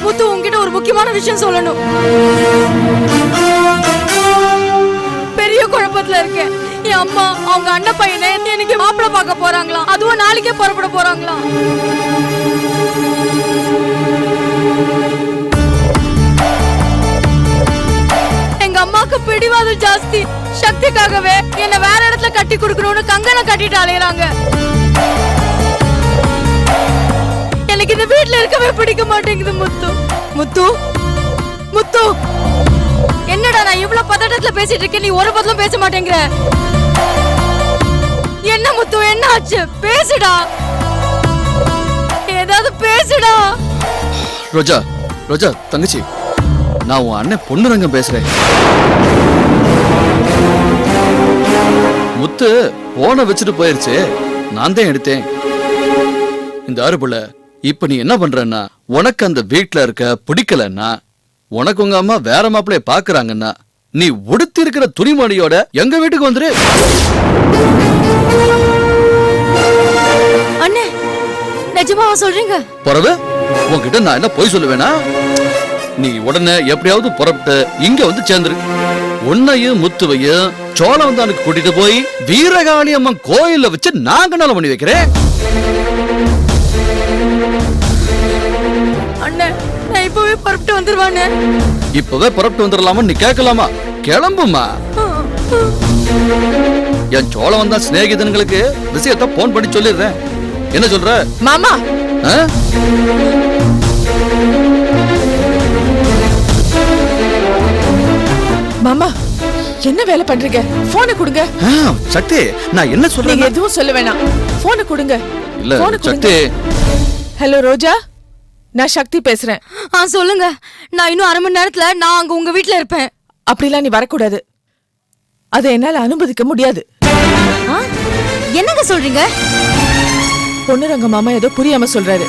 முத்து உன்கிட்ட ஒரு முக்கியமான விஷயம் சொல்லணும். பெரிய குழப்பத்துல இருக்கேன். என் அம்மா அவங்க அண்ணன் பையனை எனக்கு மாப்பிள்ளை பார்க்க போறாங்களாம். அதுவும் நாளைக்கே புறப்பட போறாங்களாம். எங்க அம்மாக்கு பிடிவாதம் ஜாஸ்தி. சக்திக்காகவே என்ன வேற இடத்துல கட்டி கொடுக்கணும்னு கங்கனை கட்டிட்டு அலையறாங்க. எனக்கு இந்த வீட்டுல இருக்கவே பிடிக்க மாட்டேங்குது முத்து. முத்து முத்து என்னடா நான் இவ்வளவு பதட்டத்துல பேசிட்டு இருக்கேன், நீ ஒரு பதிலும் பேச மாட்டேங்கிற. என்ன முத்து என்ன ஆச்சு? பேசுடா, ஏதாவது பேசுடா. ரோஜா ரோஜா தங்கச்சி, நான் உன் அண்ணன் பொண்ணுரங்கம் பேசுறேன். முத்து போன வச்சுட்டு போயிருச்சு, நான் தான் எடுத்தேன். இந்த ஆறுபுள்ள இப்ப நீ என்ன பண்றன்னா, உனக்கு அந்த வீட்டுல இருக்க பிடிக்கலன்னா, உனக்கு உங்க அம்மா வேற மாப்பிளைய பாக்குறாங்கன்னா, நீ உடுத்தி இருக்கிற துணிமணியோட எங்க வீட்டுக்கு வந்துரு. அண்ணே நிஜமாவா சொல்றீங்க? பிறகு உன்கிட்ட நான் என்ன பொய் சொல்லுவேனா? நீ உடனே எப்படியாவது புறப்பட்டு இங்க வந்து சேர்ந்துரு. உன்னையும் முத்துவையும் சோழவந்தானுக்கு கூட்டிட்டு போய் வீரகாளி அம்மன் கோயில்ல வச்சு நாங்க நல்ல பண்ணி வைக்கிறேன். அண்ணே நான் இப்பவே புறப்பட்டு வந்துருவானே. இப்பவே புறப்பட்டு வந்துடலாமா? நீ கேட்கலாமா? கிளம்புமா. என் சோழவந்தா சிநேகிதன்களுக்கு விஷயத்தை போன் பண்ணி சொல்லிடுறேன். என்ன சொல்ற மாமா? மாமா என்ன வேலை பண்றீங்க? போனை கொடுங்க. சக்தி நான் என்ன சொல்றேன்? நீங்க எதுவும் சொல்ல வேணாம், போனை கொடுங்க. இல்ல சக்தி. ஹலோ ரோஜா, நான் சக்தி பேசுறேன். சொல்லுங்க. நான் இன்னும் அரை மணி நேரத்துல நான் அங்க உங்க வீட்டுல இருப்பேன். அப்படிலாம் நீ வரக்கூடாது, அதை என்னால அனுமதிக்க முடியாது. என்னங்க சொல்றீங்க? பொண்ணுரங்க மாமா ஏதோ புரியாம சொல்றாரு.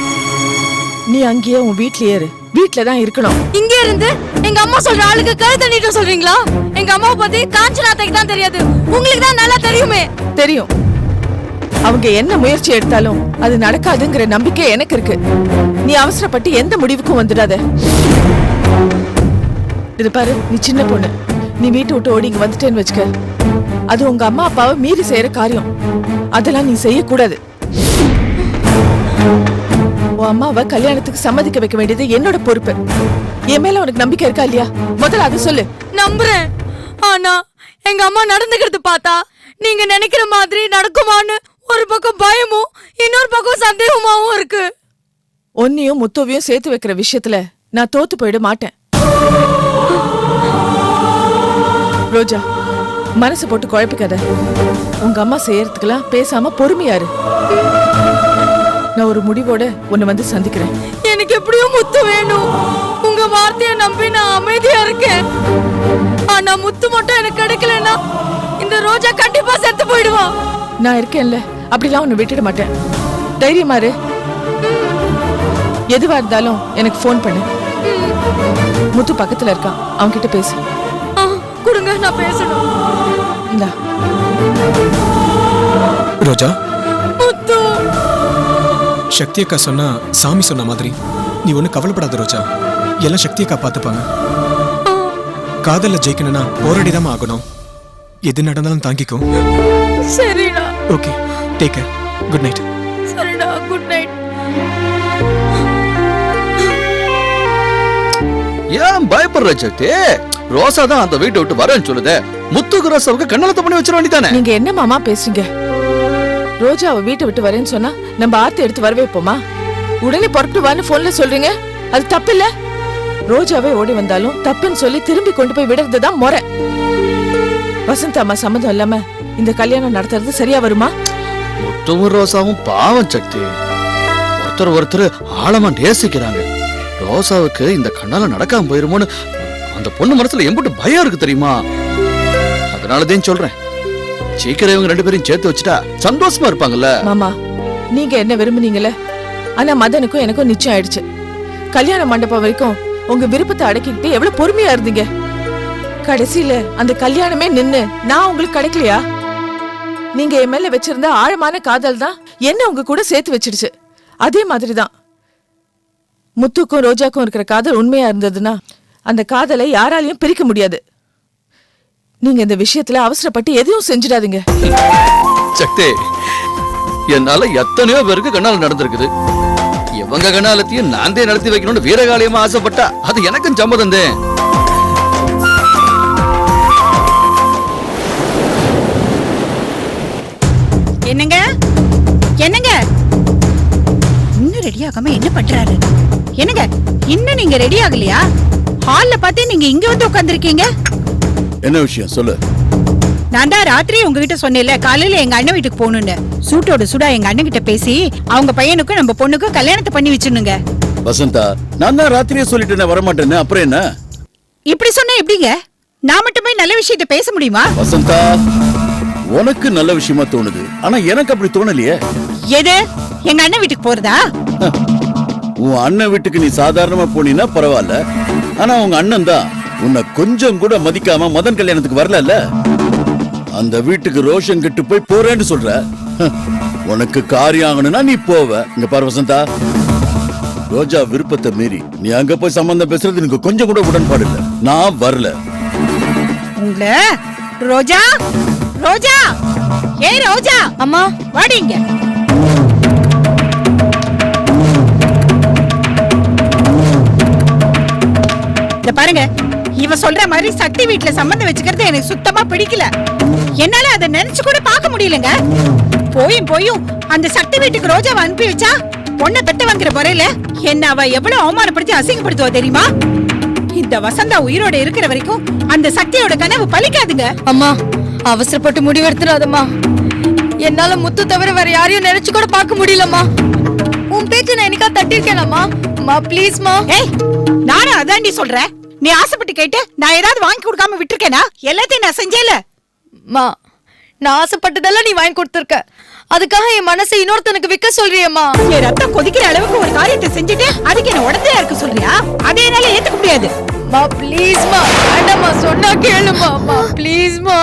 நீ அங்கேயே உன் வீட்லயே இரு, வீட்டுலதான் இருக்கணும். இங்க இருந்து எங்க அம்மா சொல்ற ஆளுக்கு கழுத்தை நீட்ட சொல்றீங்களா? எங்க அம்மாவை பத்தி காஞ்சனாத்தைக்கு தான் தெரியாது, உங்களுக்கு தான் நல்லா தெரியுமே. தெரியும், அவங்க என்ன முயற்சி எடுத்தாலும் அது நடக்காதுங்கிற நம்பிக்கை எனக்கு இருக்கு. நீ அவசரப்பட்டு எந்த முடிவுக்கும் வந்துடாத. இது பாரு, நீ சின்ன பொண்ணு, நீ வீட்டை விட்டு ஓடி இங்க வந்துட்டேன்னு வச்சுக்க, அது உங்க அம்மா அப்பாவை மீறி செய்யற காரியம். அதெல்லாம் நீ செய்யக்கூடாது. உன் அம்மாவை கல்யாணத்துக்கு சம்மதிக்க வைக்க வேண்டியது என்னோட பொறுப்பு. என் மேல உனக்கு நம்பிக்கை இருக்கா இல்லையா? முதல்ல அதை சொல்லு. நம்புறேன், ஆனா எங்க அம்மா நடந்துக்கிறது பார்த்தா நீங்க நினைக்கிற மாதிரி நடக்குமான்னு ஒரு பக்கம் பயமும் இன்னொரு பக்கம் சந்தேகமாவும் இருக்கு. ஒன்னையும் முத்துவையும் சேர்த்து வைக்கிற விஷயத்துல நான் தோத்து போயிட மாட்டேன். ரோஜா, மனசு போட்டு குழப்பிக்காத. உங்க அம்மா செய்யறதுக்கெல்லாம் பேசாம பொறுமையாரு. நான் ஒரு முடிவோட உன்னை வந்து சந்திக்கிறேன். எனக்கு எப்படியும் முத்து வேணும். உங்க வார்த்தையை நம்பி நான் அமைதியா இருக்கேன். ஆனா முத்து மட்டும் எனக்கு கிடைக்கலன்னா இந்த ரோஜா கண்டிப்பா செத்து போயிடுவான். நான் இருக்கேன்ல, அப்படிலாம் உன்னை விட்டுட மாட்டேன். தைரியமா இரு. எதுவா இருந்தாலும் எனக்கு போன் பண்ணு. முத்து பக்கத்துல இருக்கான், அவன் கிட்ட பேசு. கொடுங்க, நான் பேசணும். இந்தா. ரோஜா, முத்து. சக்தி அக்கா சொன்னா சாமி சொன்ன மாதிரி நீ ஒன்னும் கவலைப்படாத ரோஜா, எல்லாம் சக்தி அக்கா பார்த்துப்பாங்க. காதல்ல ஜெயிக்கணும்னா போராடிதான் ஆகணும். எது நடந்தாலும் தாங்கிக்கும். சரிடா. Okay, take care. Good night. சரிடா, குட் நைட். ஏன் பயப்படுற சக்தி? ரோசா தான் அந்த வீட்டை விட்டு வரேன்னு சொல்லுதே. முத்துக்கு ரோசாவுக்கு கண்ணலத்தை பண்ணி வச்சிட வேண்டியதானே? நீங்க என்ன மாமா பேசுறீங்க? ரோஜா அவ வீட்டை விட்டு வரேன்னு சொன்னா நம்ம ஆர்த்தி எடுத்து வரவே போமா? உடனே புறப்பட்டு வான்னு போன்ல சொல்றீங்க, அது தப்பு இல்ல. ரோஜாவே ஓடி வந்தாலும் தப்புன்னு சொல்லி திரும்பி கொண்டு போய் விடுறதுதான் முறை. வசந்த் அம்மா சம்மதம் இல்லாம இந்த கல்யாணம் நடத்துறது சரியா வருமா? முத்துவும் ரோசாவும் பாவம் சக்தி, ஒருத்தர் ஆழமா நேசிக்கிறாங்க. ரோசாவுக்கு இந்த கண்ணால நடக்காம போயிருமோன்னு அந்த பொண்ணு மனசுல எம்பிட்டு பயம் இருக்கு தெரியுமா? அதனாலதான் சொல்றேன், சீக்கிரம் இவங்க ரெண்டு பேரும் சேர்த்து வச்சுட்டா சந்தோஷமா இருப்பாங்கல்ல. மாமா, நீங்க என்ன விரும்புனீங்கல்ல, ஆனா மதனுக்கும் எனக்கும் நிச்சயம் ஆயிடுச்சு. கல்யாண மண்டபம் வரைக்கும் உங்க விருப்பத்தை அடக்கிக்கிட்டு எவ்வளவு பொறுமையா இருந்தீங்க. கடைசியில அந்த கல்யாணமே நின்னு நான் உங்களுக்கு கிடைக்கலையா? நீங்க என் மேல வச்சிருந்த ஆழமான காதல் தான் என்ன உங்க கூட சேர்த்து வச்சிடுச்சு. அதே மாதிரிதான் முத்துக்கும் ரோஜாக்கும் இருக்கிற காதல் உண்மையா இருந்ததுன்னா அந்த காதலை யாராலையும் பிரிக்க முடியாது. நீங்க இந்த விஷயத்துல அவசரப்பட்டு எதையும் செஞ்சிடாதீங்க. சக்தி, என்னால எத்தனையோ பேருக்கு கண்ணால நடந்திருக்குது. இவங்க கண்ணாலத்தையும் நான் தான் நடத்தி வைக்கணும்னு வீரகாலியமா ஆசைப்பட்டா அது எனக்கும் சம்மதம் தான். என்னங்க என்னங்க இன்னும் ரெடி ஆகாம என்ன பண்றாரு? என்னங்க இன்னும் நீங்க ரெடி ஆகலையா? ஹால்ல பார்த்து நீங்க இங்க வந்து உட்கார்ந்திருக்கீங்க. என்ன விஷயம் சொல்லு. நான் தான் ராத்திரி உங்ககிட்ட சொன்னேன்ல காலையில எங்க அண்ணன் வீட்டுக்கு போகணும்னு. சூட்டோட சூடா எங்க அண்ணன் கிட்ட பேசி அவங்க பையனுக்கும் நம்ம பொண்ணுக்கும் கல்யாணத்தை பண்ணி வச்சிடணுங்க. வசந்தா, நான் தான் ராத்திரியே சொல்லிட்டேன் வரமாட்டேன்னு. அப்புறம் என்ன? இப்படி சொன்னா எப்படிங்க? நான் மட்டுமே நல்ல விஷயத்தை பேச முடியுமா? வசந்தா, உனக்கு நல்ல விஷயமா தோணுது, ஆனா எனக்கு அப்படி தோணலையே. எது? எங்க அண்ணன் வீட்டுக்கு போறதா? உன் அண்ணன் வீட்டுக்கு நீ சாதாரணமா போனீன்னா பரவாயில்ல, ஆனா உங்க அண்ணன் தான் உன்னை கொஞ்சம் கூட மதிக்காம மதன் கல்யாணத்துக்கு வரல. அந்த வீட்டுக்கு ரோஷன் கிட்ட போய் போறேன்னு சொல்ற. உனக்கு காரியம் ஆகணும்னா நீ போவ. இங்க பாரு வசந்தா, ரோஜா விருப்பத்தை மீறி நீ அங்க போய் சம்பந்தம் பேசுறது எனக்கு கொஞ்சம் கூட உடன்பாடு இல்ல. நான் வரல. உங்கள ரோஜா ரோஜா ஏய் ரோஜா அம்மா வாடிங்க. இத பாருங்க, இவ சொல்ற மாதிரி சக்தி வீட்ல சம்பந்தம் வச்சுக்கிறது எனக்கு சுத்தமா பிடிக்கல. என்னால அதை நினைச்சு கூட பார்க்க முடியலங்க. போயும் அந்த சக்தி வீட்டுக்கு ரோஜாவை அனுப்பி வச்சா பொண்ணை பெத்த வாங்குற முறையில என்ன அவ எவ்வளவு அவமானப்படுத்தி அசிங்கப்படுத்துவா தெரியுமா? இந்த வசந்தா உயிரோட இருக்கிற வரைக்கும் அந்த சக்தியோட கனவு பலிக்காதுங்க. அம்மா அவசரப்பட்டு முடிவெடுத்துறாதம்மா. என்னால முத்து தவிர வேற யாரையும் நினைச்சு கூட பார்க்க முடியலம்மா. உன் பேச்சு நான் எனக்கா தட்டிருக்கேனம்மா. அம்மா ப்ளீஸ்மா. ஏய், நானும் அதாண்டி சொல்றேன். நீ ஆசைப்பட்டு கேட்டு நான் ஏதாவது வாங்கி கொடுக்காம விட்டுருக்கேனா? எல்லாத்தையும் நான் செஞ்சேல. அம்மா நான் ஆசைப்பட்டதெல்லாம் நீ வாங்கி கொடுத்துருக்க. அதுக்காக என் மனசை இன்னொருத்தனுக்கு விற்க சொல்றியம்மா? என் ரத்தம் கொதிக்கிற அளவுக்கு ஒரு காரியத்தை செஞ்சுட்டு அதுக்கு என்ன உடந்தையா இருக்க சொல்றியா? அதை என்னால ஏத்துக்க முடியாது. மா ப்ளீஸ்மா. வேண்டாம்மா, சொன்னா கேளுமா. அம்மா ப்ளீஸ்மா.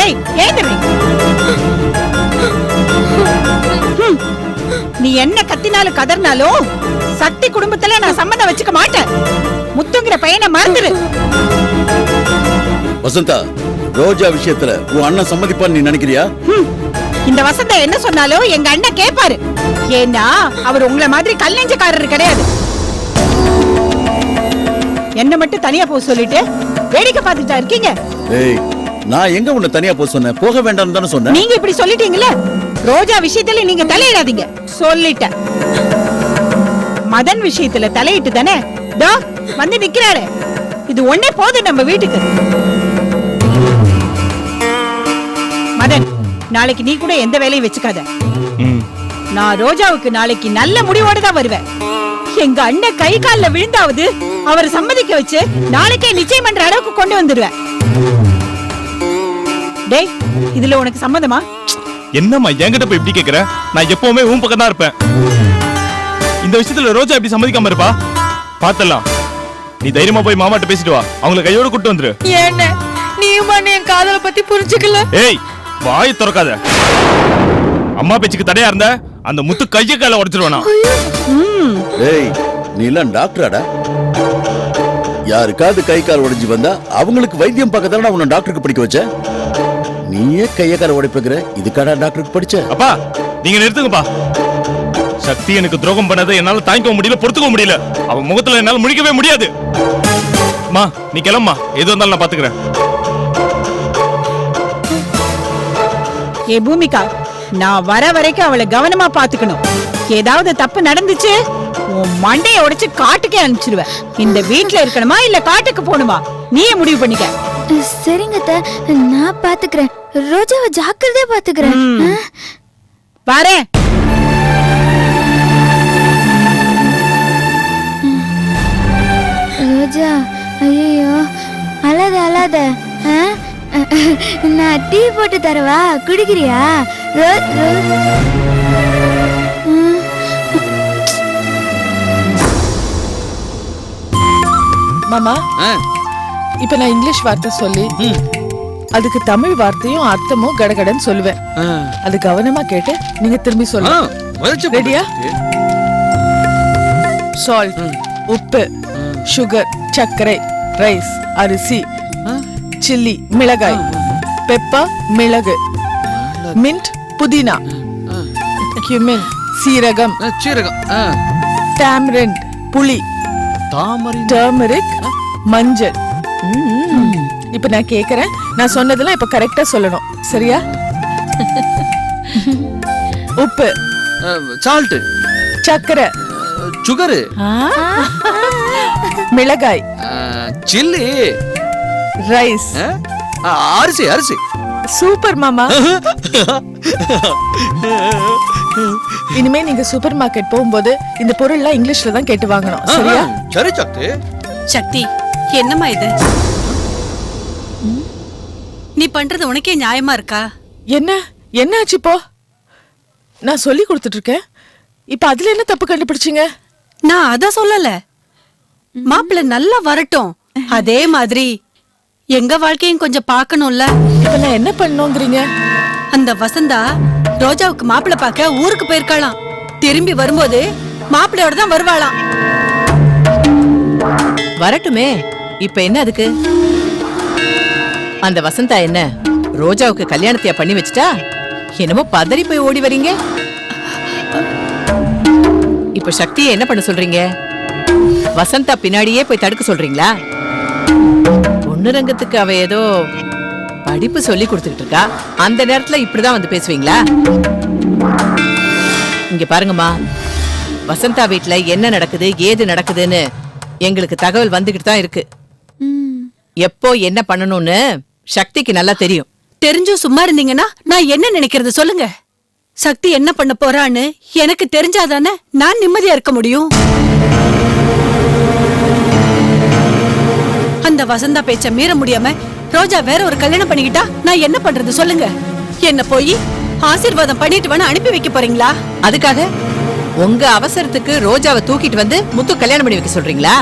ஏய் ஏந்திரி. நீ என்ன கத்தினாலும் கதர்னாலும் சக்தி குடும்பத்துல நான் சம்மந்தம் வச்சுக்க மாட்டேன். முத்துங்கிற பையனை மறந்துரு. வசந்தா, ரோஜா விஷயத்துல உன் அண்ணன் சம்மதிப்பான்னு நீ நினைக்கிறியா? இந்த வசந்தா என்ன சொன்னாலும் எங்க அண்ணன் கேட்பாரு. ஏன்னா அவர் உங்களை மாதிரி கல்லெஞ்சக்காரர் கிடையாது. என்ன மட்டும் தனியா போக சொல்லிட்டு வேடிக்கை பார்த்துட்டா இருக்கீங்க. ஏய், நான் எங்க உன்னை தனியா போக சொன்னேன்? போக வேண்டாம்னு தானே சொன்னேன். நீங்க இப்படி சொல்லிட்டீங்களே, ரோஜா விஷயத்துல நீங்க தலையிடாதீங்க சொல்லிட்டேன். மதன் விஷயத்துல தலையிட்டு தானே தோ வந்து நிக்கிறாரு. இது ஒண்ணே போதும் நம்ம வீட்டுக்கு. மதன், நாளைக்கு நீ கூட எந்த வேலையும் வச்சுக்காத. நான் ரோஜாவுக்கு நாளைக்கு நல்ல முடிவோட தான் வருவேன். எங்க அண்ணன் கை கால்ல விழுந்தாவது அவரை சம்மதிக்க வச்சு நாளைக்கே நிச்சயம் பண்ற அளவுக்கு கொண்டு வந்துடுவேன். டேய், இதுல உனக்கு சம்மதமா? என்னம்மா என்கிட்ட போய் இப்படி கேக்குற? நான் எப்பவுமே உன் பக்கம் தான் இருப்பேன். இந்த விஷயத்துல ரோஜா எப்படி சம்மதிக்காம இருப்பா? பாத்தலாம். நீ தைரியமா போய் மாமாட்ட பேசிட்டு வா. அவங்களை கையோட கூட்டு வந்துரு. ஏன்னு நீயுமா என் காதலை பத்தி புரிஞ்சுக்கல? ஏய், வாய் திறக்காத. அம்மா பேச்சுக்கு தடையா இருந்த அந்த முத்து கைய கால உடைச்சிருவானா? ஏய், நீ எல்லாம் டாக்டராடா? யாருக்காவது கை கால் உடைஞ்சு வந்தா அவங்களுக்கு வைத்தியம் பார்க்க தானே உன்னை டாக்டருக்கு படிக்க வச்ச. நீயே கைய கால உடைப்புக்கிற, இதுக்காடா டாக்டருக்கு படிச்ச? அப்பா நீங்க நிறுத்துங்கப்பா. சக்தி எனக்கு துரோகம் பண்ணதை என்னால தாங்கிக்க முடியல, பொறுத்துக்க முடியல. அவன் முகத்துல என்னால முழிக்கவே முடியாது. அம்மா நீ கிளம்பா, எது வந்தாலும் நான் பாத்துக்கிறேன். ஏ பூமிகா, நான் வர வரைக்கும் அவளை கவனமா பாத்துக்கணும். ஏதாவது தப்பு நடந்துச்சு உன் மண்டைய உடைச்சு காட்டுக்கே அனுப்பிச்சிடுவேன். இந்த வீட்ல இருக்கணுமா இல்ல காட்டுக்கு போகணுமா நீயே முடிவு பண்ணிக்க. சரிங்க அத்தை, நான் பாத்துக்கிறேன். ரோஜாவை ஜாக்கிரதையா பாத்துக்கிறேன். வரேன். ரோஜா, ஐயோ அழாத அழாத. நான் டீ போட்டு தரவா, குடிக்கிறியா? மாமா, இப்ப நான் இங்கிலீஷ் வார்த்தை சொல்லி அதுக்கு தமிழ் வார்த்தையும் அர்த்தமும் கடகடன்னு சொல்லுவேன். அது கவனமா கேட்டு நீங்க திரும்பி சொல்லுங்க. ரெடியா? சால்ட், உப்பு, சுகர், சர்க்கரை, ரைஸ், அரிசி, சில்லி, மிளகாய், பெப்பர், மிளகு, மின்ட், புதினா, கியூமின், சீரகம், சீரகம், டாமரிண்ட், புளி, தாமரை, டர்மரிக், மஞ்சள். இப்ப நான் கேக்குறேன், நான் சொன்னதெல்லாம் இப்ப கரெக்டா சொல்லணும், சரியா? உப்பு, சால்ட், சர்க்கரை, சுகரு, மிளகாய், சில்லி, ரைஸ், அரிசி, அரிசி. சூப்பர் மாமா. இனிமே நீங்க சூப்பர் மார்க்கெட் போகும்போது இந்த பொருள்லாம் இங்கிலீஷ்ல தான் கேட்டு வாங்கணும், சரியா? சரி சக்தி. சக்தி, என்னம்மா இது? நீ பண்றது உனக்கே நியாயமா இருக்கா? என்ன ஆச்சு இப்போ? நான் சொல்லி கொடுத்துட்டு இருக்கேன், இப்ப அதுல என்ன தப்பு கண்டுபிடிச்சீங்க? நான் அத சொல்லல. மாப்பிள்ளை நல்லா வரட்டும், அதே மாதிரி எங்க வாழ்க்கையும் கொஞ்சம் பார்க்கணும்ல. இப்ப நான் என்ன பண்ணணுங்கிறீங்க? அந்த வசந்தா ரோஜாவுக்கு மாப்பிள்ளை பார்க்க ஊருக்கு போயிருக்காளாம். திரும்பி வரும்போது மாப்பிள்ளையோட தான் வருவாளாம். வரட்டுமே, இப்ப என்ன அதுக்கு? அந்த வசந்தா என்ன ரோஜாவுக்கு கல்யாணத்தையா பண்ணி வச்சுட்டா? என்னமோ பதறி போய் ஓடி வரீங்க. இப்ப சக்தியை என்ன பண்ண சொல்றீங்க? வசந்தா பின்னாடியே போய் தடுக்க சொல்றீங்களா? பொண்ணுரங்கத்துக்கு அவ ஏதோ படிப்பு சொல்லி கொடுத்துக்கிட்டு இருக்கா, அந்த நேரத்துல இப்படிதான் வந்து பேசுவீங்களா? இங்க பாருங்கம்மா, வசந்தா வீட்டுல என்ன நடக்குது ஏது நடக்குதுன்னு எங்களுக்கு தகவல் வந்துகிட்டு தான் இருக்கு. எப்போ என்ன பண்ணணும்னு சக்திக்கு நல்லா தெரியும். தெரிஞ்சும் சும்மா இருந்தீங்கன்னா நான் என்ன நினைக்கிறது சொல்லுங்க. சக்தி என்ன பண்ண போறான்னு எனக்கு தெரிஞ்சாதானே நான் நிம்மதியா இருக்க முடியும். அந்த வசந்தா பேச்ச மீற முடியாம ரோஜா வேற ஒரு கல்யாணம் பண்ணிக்கிட்டா நான் என்ன பண்றது சொல்லுங்க. என்ன போய் ஆசீர்வாதம் பண்ணிட்டு வேணா அனுப்பி வைக்க போறீங்களா? அதுக்காக உங்க அவசரத்துக்கு ரோஜாவை தூக்கிட்டு வந்து முத்து கல்யாணம் பண்ணி வைக்க சொல்றீங்களா?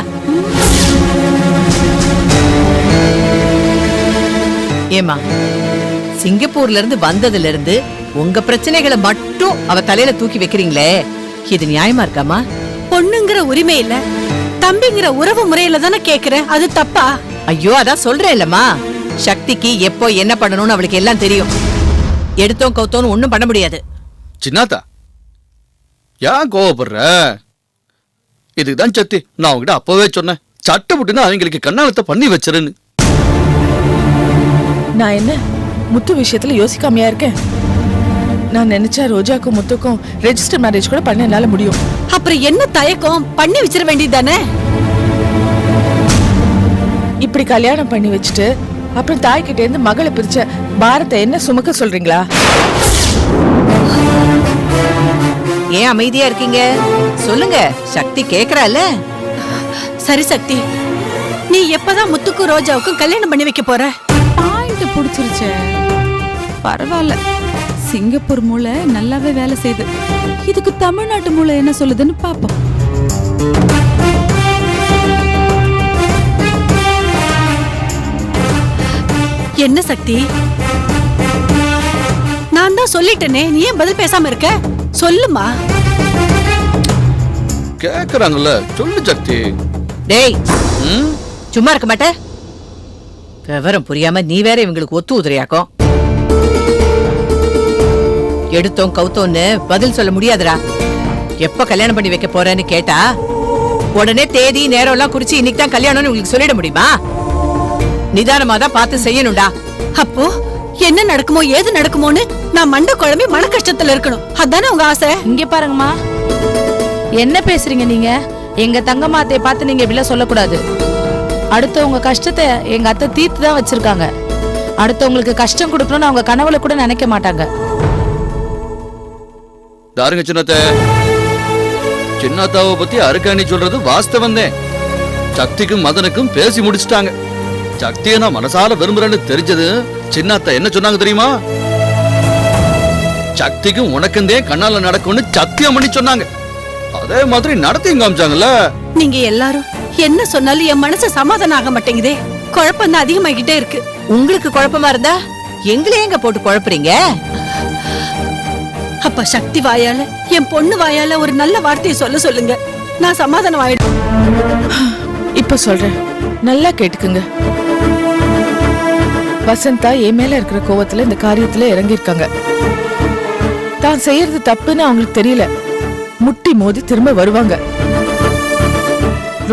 ஏமா, சிங்கப்பூர்ல இருந்து வந்ததுல இருந்து உங்க பிரச்சனைகளை மட்டும் அவ தலையில தூக்கி வைக்கிறீங்களே, இது நியாயமா இருக்காமா? பொண்ணுங்கிற உரிமை இல்ல, தம்பிங்கிற உறவு முறையில தானே கேக்குறேன், அது தப்பா? ஐயோ, அதான் சொல்றேன் இல்லம்மா, சக்திக்கு எப்போ என்ன பண்ணணும்னு அவளுக்கு எல்லாம் தெரியும். எடுத்தோம் கவுத்தோன்னு ஒண்ணும் பண்ண முடியாது. சின்னாத்தா, ஏன் கோவப்படுற? இதுதான் சக்தி, நான் உங்ககிட்ட அப்பவே சொன்னேன், சட்டப்பட்டுன்னு அவங்களுக்கு கண்ணாலத்தை பண்ணி வச்சிருன்னு. நான் என்ன முத்து விஷயத்துல யோசிக்காமையா இருக்கேன்? நான் நினைச்சா ரோஜாக்கும் முத்துக்கும் ரெஜிஸ்டர் மேரேஜ் கூட பண்ண என்னால முடியும். அப்புறம் என்ன தயக்கம்? பண்ணி வச்சிட வேண்டியதானே? இப்படி கல்யாணம் பண்ணி வச்சுட்டு அப்புறம் தாய்கிட்ட இருந்து மகளை பிரிச்ச பாரத்தை என்ன சுமக்க சொல்றீங்களா? ஏன் அமைதியா இருக்கீங்க? சொல்லுங்க, சக்தி கேக்குறால. சரி சக்தி, நீ எப்பதான் முத்துக்கும் ரோஜாவுக்கும் கல்யாணம் பண்ணி வைக்க போற? பாயிண்ட் புடிச்சிருச்சே, பரவாயில்ல. சிங்கப்பூர் மூளை நல்லாவே வேலை செய்யுது. இதுக்கு தமிழ்நாட்டு மூளை என்ன சொல்லுதுன்னு பாப்போம். என்ன சக்தி? நான் தான் சொல்லிட்டேனே, நீ ஏன் பதில் பேசாம இருக்க? சொல்லுமா. கேக்குறாங்கல்ல, சொல்லு சக்தி. டேய், சும்மா இருக்க மாட்ட? விவரம் புரியாம நீ வேற இவங்களுக்கு ஒத்து உதிரையாக்கும். எடுத்தோம் கவுத்தோன்னு பதில் சொல்ல முடியாதுடா. எப்ப கல்யாணம் பண்ணி வைக்க போறேன்னு கேட்டா உடனே தேதி நேரம் எல்லாம் குறிச்சு இன்னைக்கு தான் கல்யாணம்னு உங்களுக்கு சொல்லிட முடியுமா? நிதானமா தான் பார்த்து செய்யணும்டா. அப்போ என்ன நடக்குமோ ஏது நடக்குமோன்னு நான் மண்ட குழம்பி மன கஷ்டத்துல இருக்கணும், அதானே உங்க ஆசை? இங்க பாருங்கம்மா, என்ன பேசுறீங்க நீங்க? எங்க தங்கம்மாத்தைய பார்த்து நீங்க இப்படிலாம் சொல்லக்கூடாது. அடுத்தவங்க கஷ்டத்தை எங்க அத்தை தீர்த்து தான் வச்சிருக்காங்க. அடுத்தவங்களுக்கு கஷ்டம் கொடுக்கணும்னு அவங்க கனவுல கூட நினைக்க மாட்டாங்க. தாருங்க சின்னத்த, சின்னத்தாவை பத்தி அருக்காணி சொல்றது வாஸ்தவம் தான். சக்திக்கும் மதனுக்கும் பேசி முடிச்சுட்டாங்க. சக்தியை நான் மனசால விரும்புறேன்னு தெரிஞ்சது சின்னத்த என்ன சொன்னாங்க தெரியுமா? சக்திக்கும் உனக்குந்தே கண்ணால நடக்கும்னு சத்தியம் பண்ணி சொன்னாங்க. அதே மாதிரி நடத்தி காமிச்சாங்கல்ல. நீங்க எல்லாரும் என்ன சொன்னாலும் என் மனசு சமாதானம் ஆக மாட்டேங்குதே. குழப்பம் தான் அதிகமாகிட்டே இருக்கு. உங்களுக்கு குழப்பமா இருந்தா எங்களே எங்க போட்டு குழப்புறீங்க? அப்ப சக்தி வாயால என் பொண்ணு வாயால ஒரு நல்ல வார்த்தையை சொல்ல சொல்லுங்க. நான் சமாதானம் ஆயிடும். இப்ப சொல்றேன், நல்லா கேட்டுக்குங்க. வசந்தா என் மேல இருக்கிற கோவத்துல இந்த காரியத்துல இறங்கியிருக்காங்க. தான் செய்யறது தப்புன்னு அவங்களுக்கு தெரியல. முட்டி மோதி திரும்ப வருவாங்க.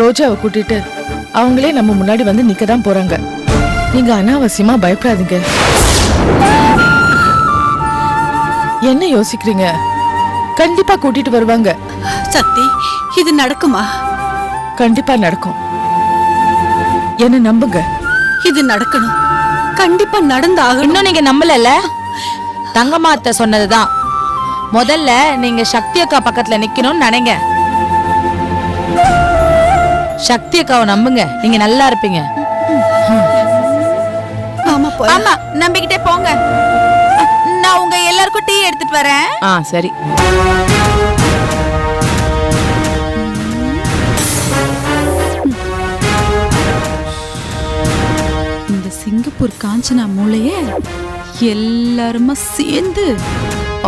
ரோஜாவை கூட்டிட்டு அவங்களே நம்ம முன்னாடி வந்து நிக்கதான் போறாங்க. நீங்க அனாவசியமா பயப்படாதீங்க. என்ன யோசிக்கிறீங்க? கண்டிப்பா கூட்டிட்டு வருவாங்க. சக்தி, இது நடக்குமா? கண்டிப்பா நடக்கும். என்ன நம்புங்க. இது நடக்கணும். கண்டிப்பா நடந்தாகணும். இன்னும் நீங்க நம்பலல? தங்கமாத்த சொன்னதுதான். முதல்ல நீங்க சக்தி அக்கா பக்கத்துல நிக்கணும்னு நினைங்க. சக்தி அக்காவை நம்புங்க, நீங்க நல்லா இருப்பீங்க. ஆமா போய். ஆமா, நம்பிக்கிட்டே போங்க. நான் உங்க எல்லாருக்கும் டீ எடுத்துட்டு வரேன். சரி. இந்த சிங்கப்பூர் காஞ்சனா மூளைய எல்லாருமா சேர்ந்து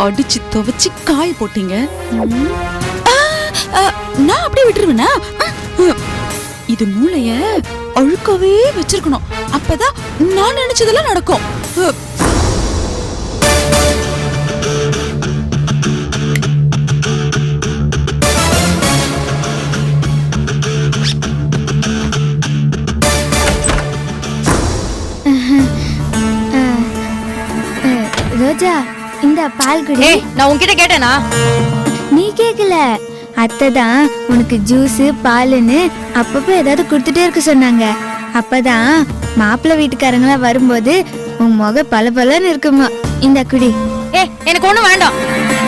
அடிச்சு துவைச்சு காய போட்டீங்க. நான் அப்படியே விட்டுருவேனா? இது மூளைய அழுக்கவே வச்சிருக்கணும். அப்பதான் நான் நினைச்சதெல்லாம் நடக்கும். ரோஜா, இந்த பால் குடி. நான் உன்கிட்ட கேட்டேனா? நீ கேக்கல. அத்தை தான் உனக்கு ஜூஸ் பாலுன்னு அப்பப்போ ஏதாவது கொடுத்துட்டே இருக்க சொன்னாங்க. அப்பதான் மாப்பிள்ளை வீட்டுக்காரங்களா வரும்போது உன் முக பளபளன்னு இருக்குமா. இந்த குடி. எனக்கு ஒண்ணும் வேண்டாம்.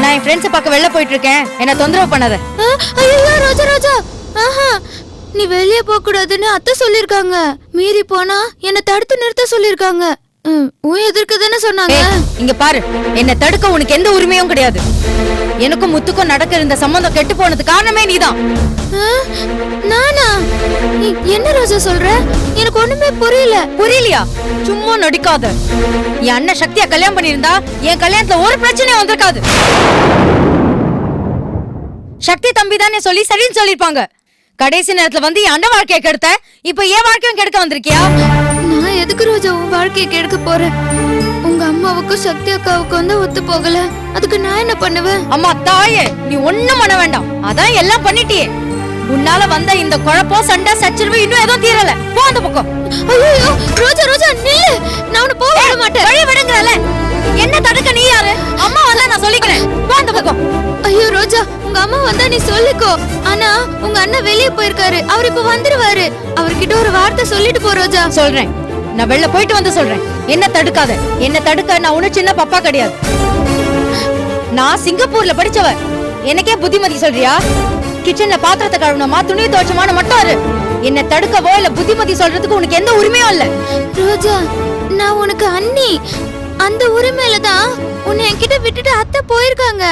நான் என் ஃப்ரெண்ட்ஸை பார்க்க வெளில போயிட்டு இருக்கேன். என்ன தொந்தரவு பண்ணாத. ஐயோ ரோஜா ரோஜா, ஆஹா, நீ வெளியே போக கூடாதுன்னு அத்தை சொல்லிருக்காங்க. மீறி போனா என்ன தடுத்து நிறுத்த சொல்லிருக்காங்க. உன் எதிர்க்க தானே சொன்னாங்க. இங்க பாரு, என்ன தடுக்க உனக்கு எந்த உரிமையும் கிடையாது. எனக்கும் முத்துக்கும் நடக்கிற இந்த சம்பந்தம் கெட்டு போனது காரணமே நீதான். நானா? என்ன ரோஜா சொல்ற? எனக்கு ஒண்ணுமே புரியல. புரியலையா? சும்மா நடிக்காத. என் அண்ணன் சக்தியா கல்யாணம் பண்ணிருந்தா என் கல்யாணத்துல ஒரு பிரச்சனையும் வந்திருக்காது. சக்தி தம்பி தானே சொல்லி சரின்னு சொல்லிருப்பாங்க. கடைசி நேரத்துல வந்து என் அண்ணன் வாழ்க்கையை கெடுத்த, இப்ப என் வாழ்க்கையும் கெடுக்க வந்திருக்கியா? நான் எதுக்கு ரோஜா உன் வாழ்க்கையை கெடுக்க போறேன்? உங்க அம்மாவுக்கும் சக்தி அக்காவுக்கும் வந்து ஒத்து போகல. அதுக்கு நான் என்ன பண்ணுவேன்? அம்மா தாயே, நீ ஒண்ணும் பண்ண வேண்டாம். அதான் எல்லாம் பண்ணிட்டியே. உன்னால வந்த இந்த குழப்பம் சண்டை சச்சரவு இன்னும் எதுவும் தீரல. போ அந்த பக்கம். ஐயோ ரோஜா ரோஜா நில்லு. நான் உன்னை போக விட மாட்டேன். வழி விடுங்கறல. என்ன தடுக்க நீ யாரு? அம்மா வந்தா நான் சொல்லிக்கிறேன். போ அந்த பக்கம். ஐயோ ரோஜா, உங்க அம்மா வந்தா நீ சொல்லிக்கோ. ஆனா உங்க அண்ணன் வெளியே போயிருக்காரு. அவர் இப்ப வந்துருவாரு. அவர்கிட்ட ஒரு வார்த்தை சொல்லிட்டு போ ரோஜா. சொல்றேன். நான் வெளில போயிட்டு வந்து சொல்றேன். என்ன தடுக்காத. என்ன தடுக்க நான் ஒண்ணு சின்ன பப்பா கிடையாது. நான் சிங்கப்பூர்ல படிச்சவ. எனக்கே புத்திமதி சொல்றியா? கிச்சன்ல பாத்திரத்தை கழுவணுமா துணி துவைச்சமான மட்டும் இரு. என்ன தடுக்கவோ இல்ல புத்திமதி சொல்றதுக்கு உனக்கு எந்த உரிமையும் இல்ல. ரோஜா, நான் உனக்கு அண்ணி. அந்த உரிமையில தான் உன்னை என்கிட்ட விட்டுட்டு அத்தை போயிருக்காங்க.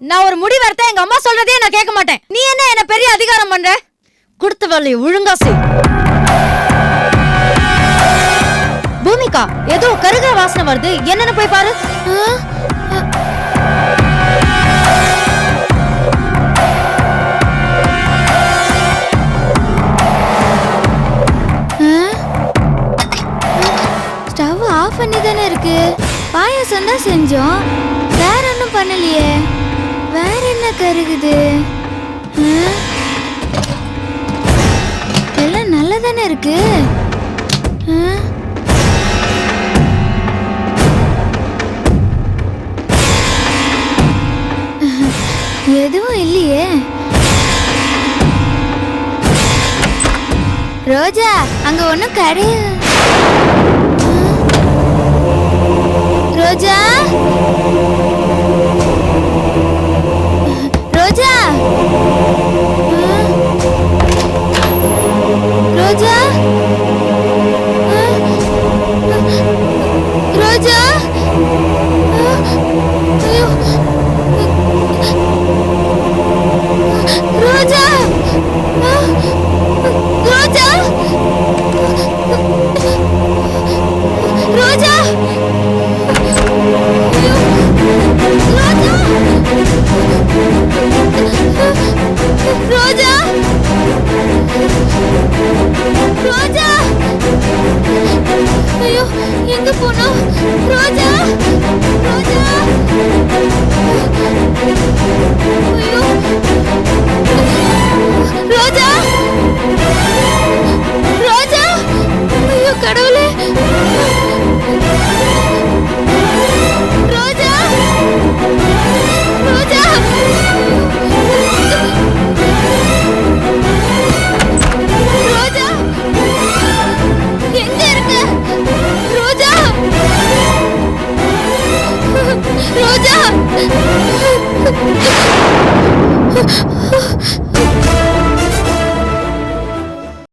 நான் ஒரு முடிவு எடுத்தா எங்க அம்மா சொல்றதே நான் கேட்க மாட்டேன். நீ என்ன பெரிய அதிகாரம் பண்ற? கொடுத்த வேலையை ஒழுங்கா செய். பூமிகா, ஏதோ கருகிற வாசனை வருது. என்னன்னு போய் பாரு. ஸ்டவ் ஆஃப் பண்ணி தானே இருக்கு. பாயாசம் தான் செஞ்சோம். வேற ஒன்றும் பண்ணலையே. வேற என்ன கருகுது? எல்லாம் நல்லா தானே இருக்கு. எதுவும் இல்லையே. ரோஜா, அங்க ஒண்ணும் கிடையாது. ரோஜா ரோஜா ரோஜா ரோஜா. ஐயோ ரோஜா ரோஜா ரோஜா. ஐயோ ஆ